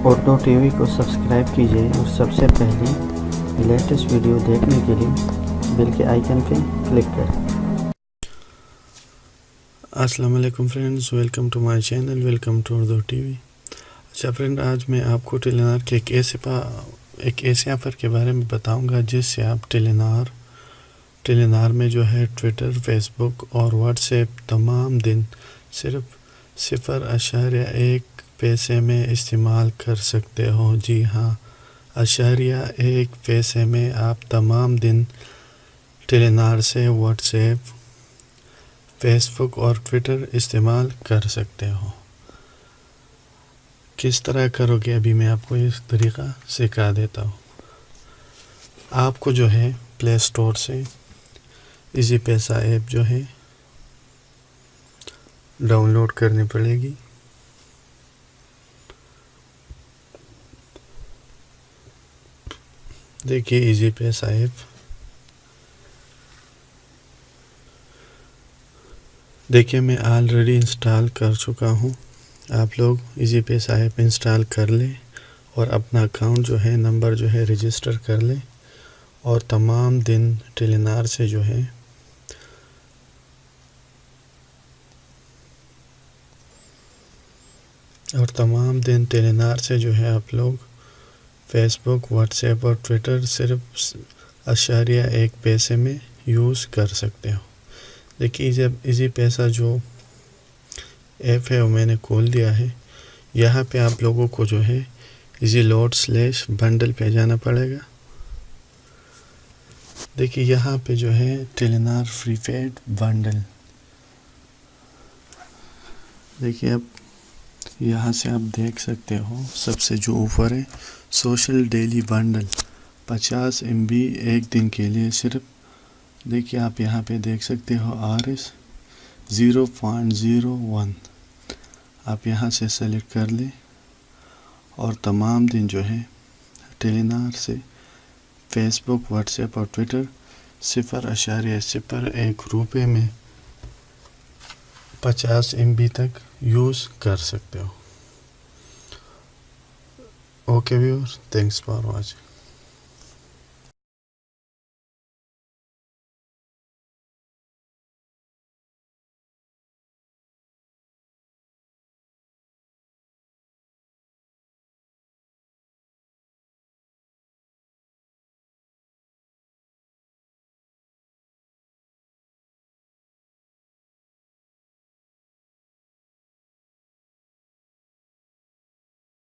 Urdu T وی کو subscribe کیجیے اور سب سے پہلے لیٹسٹ ویڈیو دیکھنے کے لیے بیل کے آئیکن پہ کلک کریں۔ السلام علیکم friends, welcome to my channel, welcome to Urdu T V. اچھا فرینڈ، آج میں آپ کو ٹیلی نار کے ایک ایسے آفر کے بارے میں بتاؤں گا جس سے آپ ٹیلی نار میں جو ہے ٹویٹر، فیس بک اور واٹس ایپ تمام دن صرف 0.1 پیسے میں استعمال کر سکتے ہو۔ جی ہاں، 0.1 پیسے میں آپ تمام دن ٹیلی نار سے واٹس ایپ، فیس بک اور ٹویٹر استعمال کر سکتے ہو۔ کس طرح کرو گے ابھی میں آپ کو اس طریقہ سکھا دیتا ہوں۔ آپ کو جو ہے پلے اسٹور سے ایزی پیسہ ایپ جو ہے ڈاؤن لوڈ کرنی پڑے گی۔ دیکھیے ایزی پیسہ ایپ، دیکھیے میں آلریڈی انسٹال کر چکا ہوں۔ آپ لوگ ایزی پیسہ ایپ انسٹال کر لیں اور اپنا اکاؤنٹ جو ہے نمبر جو ہے رجسٹر کر لیں اور تمام دن ٹیلی نار سے جو ہے آپ لوگ فیس بک، واٹس ایپ اور ٹویٹر صرف 0.1 پیسے میں یوز کر سکتے ہو۔ دیکھیے جب ایزی پیسہ جو ایپ ہے وہ میں نے کھول دیا ہے، یہاں پہ آپ لوگوں کو جو ہے ایزی لوڈ / بنڈل پہ جانا پڑے گا۔ دیکھیے یہاں پہ جو ہے ٹیلی نار فری پیڈ بنڈل، دیکھیے اب یہاں سے آپ دیکھ سکتے ہو سب سے جو اوپر ہے سوشل ڈیلی بنڈل 50 MB ایک دن کے لیے صرف۔ دیکھیے آپ یہاں پہ دیکھ سکتے ہو RS 0.01، آپ یہاں سے سلیکٹ کر لیں اور تمام دن جو ہے ٹیلی نار سے فیس بک، واٹس ایپ اور ٹویٹر 0.01 روپے میں 50 MB تک یوز کر سکتے ہو۔ Okay viewers, thanks for watching.